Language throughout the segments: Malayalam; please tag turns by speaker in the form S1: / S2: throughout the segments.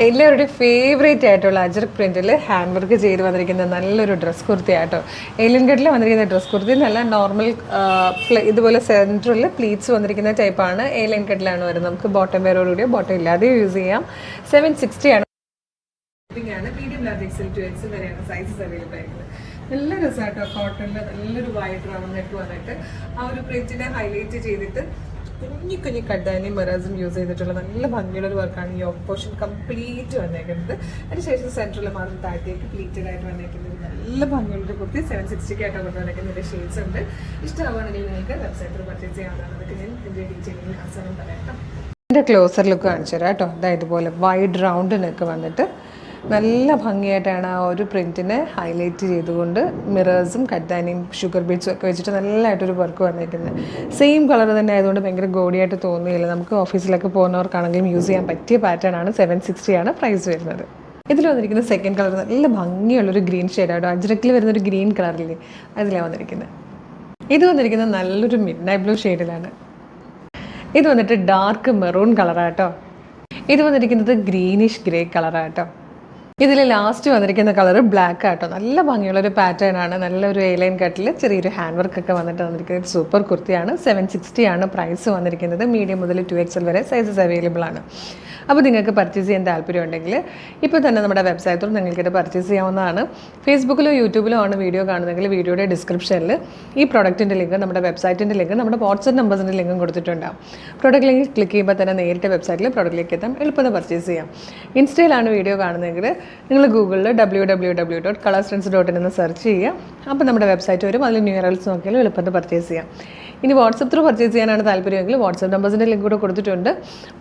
S1: എല്ലാവരുടെയും ഫേവറേറ്റ് ആയിട്ടുള്ള അജ്രക് പ്രിൻറ്റിൽ ഹാൻഡ് വർക്ക് ചെയ്ത് വന്നിരിക്കുന്ന നല്ലൊരു ഡ്രസ് കുർത്തി ആട്ടോ. ഏലിയൻ കട്ടിൽ വന്നിരിക്കുന്ന ഡ്രസ് കുർത്തി നല്ല നോർമൽ ഇതുപോലെ സെൻറ്ററിൽ പ്ലീറ്റ്സ് വന്നിരിക്കുന്ന ടൈപ്പാണ്. ഏലിയൻ കട്ടിലാണ് വരുന്നത്. നമുക്ക് ബോട്ടം വെയറോടുകൂടിയോ ബോട്ടം ഇല്ലാതെ യൂസ് ചെയ്യാം. 760 ആണ്. മീഡിയം ലാർജ് എക്സൽ 2XL വരെയാണ് സൈസസ് അവൈലബിൾ ആയിട്ടുള്ളത്. നല്ല രസമായിട്ടോ, കോട്ടണിൽ നല്ലൊരു വൈറ്റ് റൗണ്ട് നെക്ക് വന്നിട്ട് ആ ഒരു പ്രിന്റിനെ ഹൈലൈറ്റ് ചെയ്തിട്ട് കുഞ്ഞി കുഞ്ഞി കട്ടാനും മെറാസും യൂസ് ചെയ്തിട്ടുള്ള നല്ല ഭംഗിയുള്ള ഒരു വർക്കാണ് ഈ യോക്ക് പോർഷൻ കംപ്ലീറ്റ് വന്നേക്കുന്നത്. അതിനുശേഷം സെൻട്രൽ മാത്രം താഴത്തേക്ക് പ്ലീറ്റഡ് ആയിട്ട് വന്നേക്കുന്നത് നല്ല ഭംഗിയുള്ളൊരു കുർത്തി 760 ആയിട്ട് കൊണ്ട് വന്നേക്കുന്നതിൻ്റെ ഷെയ്ഡ്സ് ഉണ്ട്. ഇഷ്ടമാവുകയാണെങ്കിൽ നിങ്ങൾക്ക് വെബ്സൈറ്റിൽ പർച്ചേസ് ചെയ്യാവുന്നതാണ്. അതൊക്കെ ഞാൻ എൻ്റെ ഡീറ്റെയിലിംഗ് അവസാനം പറയാം. എൻ്റെ ക്ലോസർ ലുക്ക് കാണിച്ചു തരാം കേട്ടോ. അതായത് ഇതുപോലെ വൈഡ് റൗണ്ട് നെക്ക് വന്നിട്ട് നല്ല ഭംഗിയായിട്ടാണ് ആ ഒരു പ്രിൻറ്റിനെ ഹൈലൈറ്റ് ചെയ്തുകൊണ്ട് മിറേഴ്സും കട്ടാനിയും ഷുഗർ ബീഡ്സും ഒക്കെ വെച്ചിട്ട് നല്ലതായിട്ടൊരു വർക്ക് വന്നിരിക്കുന്നത്. സെയിം കളർ തന്നെ ആയതുകൊണ്ട് ഭയങ്കര ഗോഡിയായിട്ട് തോന്നുകയില്ല. നമുക്ക് ഓഫീസിലൊക്കെ പോകുന്നവർക്കാണെങ്കിലും യൂസ് ചെയ്യാൻ പറ്റിയ പാറ്റേൺ ആണ്. 760 ആണ് പ്രൈസ് വരുന്നത്. ഇതിൽ വന്നിരിക്കുന്ന സെക്കൻഡ് കളർ നല്ല ഭംഗിയുള്ളൊരു ഗ്രീൻ ഷെയ്ഡാട്ടോ. അജ്രക്കിൽ വരുന്നൊരു ഗ്രീൻ കളറില്ലേ, അതിലാണ് വന്നിരിക്കുന്നത്. ഇത് വന്നിരിക്കുന്നത് നല്ലൊരു മിഡ് നൈറ്റ് ബ്ലൂ ഷെയ്ഡിലാണ്. ഇത് വന്നിട്ട് ഡാർക്ക് മെറൂൺ കളറാട്ടോ. ഇത് വന്നിരിക്കുന്നത് ഗ്രീനിഷ് ഗ്രേ കളറാട്ടോ. ഇതിൽ ലാസ്റ്റ് വന്നിരിക്കുന്ന കളർ ബ്ലാക്ക് ആട്ടോ. നല്ല ഭംഗിയുള്ളൊരു പാറ്റേൺ ആണ്. നല്ലൊരു എലൈൻ കട്ടിൽ ചെറിയൊരു ഹാൻഡ് വർക്ക് ഒക്കെ വന്നിട്ട് വന്നിരിക്കുന്നത് സൂപ്പർ കുർത്തിയാണ്. 760 ആണ് പ്രൈസ് വന്നിരിക്കുന്നത്. മീഡിയം മുതൽ 2XL വരെ സൈസസ് അവൈലബിൾ ആണ്. അപ്പോൾ നിങ്ങൾക്ക് പർച്ചേസ് ചെയ്യാൻ താല്പര്യം ഉണ്ടെങ്കിൽ ഇപ്പോൾ തന്നെ നമ്മുടെ വെബ്സൈറ്റിൽ നിങ്ങൾക്കിത് പർച്ചേസ് ചെയ്യാവുന്നതാണ്. ഫേസ്ബുക്കിലോ യൂട്യൂബിലോ ആണ് വീഡിയോ കാണുന്നതെങ്കിൽ വീഡിയോയുടെ ഡിസ്ക്രിപ്ഷനിൽ ഈ പ്രോഡക്റ്റിൻ്റെ ലിങ്ക്, നമ്മുടെ വെബ്സൈറ്റിൻ്റെ ലിങ്ക്, നമ്മുടെ വാട്സ്ആപ്പ് നമ്പേഴ്സിൻ്റെ ലിങ്കും കൊടുത്തിട്ടുണ്ടാകും. പ്രോഡക്റ്റ് ലിങ്ക് ക്ലിക്ക് ചെയ്യുമ്പോൾ തന്നെ നേരിട്ട് വെബ്സൈറ്റിൽ പ്രോഡക്റ്റിലേക്ക് എത്താം. എളുപ്പത്തിൽ പർച്ചേസ് ചെയ്യാം. ഇൻസ്റ്റയിലാണ് വീഡിയോ കാണുന്നതെങ്കിൽ നിങ്ങൾ ഗൂഗിളിൽ www.colorstrends.in എന്ന് സെർച്ച് ചെയ്യുക. അപ്പോൾ നമ്മുടെ വെബ്സൈറ്റ് വരും. അതിൽ ന്യൂറൽസ് നോക്കിയാലും എളുപ്പത്തിൽ പർച്ചേസ് ചെയ്യാം. ഇനി വാട്സപ്പ് ത്രൂ പർച്ചേസ് ചെയ്യാനാണ് താല്പര്യമെങ്കിൽ വാട്സപ്പ് നമ്പേഴ്സിൻ്റെ ലിങ്ക് കൂടെ കൊടുത്തിട്ടുണ്ട്.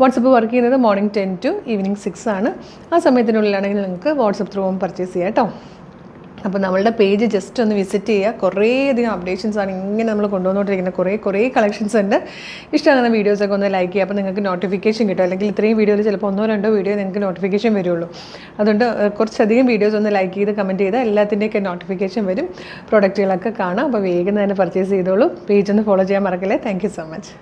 S1: വാട്സപ്പ് വർക്ക് ചെയ്യുന്നത് മോർണിംഗ് 10 to ഈവനിങ് 6 ആണ്. ആ സമയത്തിനുള്ളിലാണെങ്കിൽ നിങ്ങൾക്ക് വാട്സപ്പ് ത്രൂവും പർച്ചേസ് ചെയ്യാം കേട്ടോ. അപ്പോൾ നമ്മളുടെ പേജ് ജസ്റ്റ് ഒന്ന് വിസിറ്റ് ചെയ്യുക. കുറേയധികം അപ്ഡേഷൻസ് ആണ് ഇങ്ങനെ നമ്മൾ കൊണ്ടുവന്നുകൊണ്ടിരിക്കുന്നത്. കുറേ കളക്ഷൻസ് ഉണ്ട്. ഇഷ്ടമാകുന്ന വീഡിയോസൊക്കെ ഒന്ന് ലൈക്ക് ചെയ്യുക. അപ്പോൾ നിങ്ങൾക്ക് നോട്ടിഫിക്കേഷൻ കിട്ടും. അല്ലെങ്കിൽ ഇത്രയും വീഡിയോയിൽ ചിലപ്പോൾ 1-2 വീഡിയോ നിങ്ങൾക്ക് നോട്ടിഫിക്കേഷൻ വരുള്ളൂ. അതുകൊണ്ട് കുറച്ചധികം വീഡിയോസ് ഒന്ന് ലൈക്ക് ചെയ്ത് കമൻറ്റ് ചെയ്താൽ എല്ലാത്തിൻ്റെയൊക്കെ നോട്ടിഫിക്കേഷൻ വരും. പ്രോഡക്റ്റുകളൊക്കെ കാണാം. അപ്പോൾ വേഗം തന്നെ പർച്ചേസ് ചെയ്തോളൂ. പേജ് ഒന്ന് ഫോളോ ചെയ്യാൻ മറക്കല്ലേ. Thank you so much.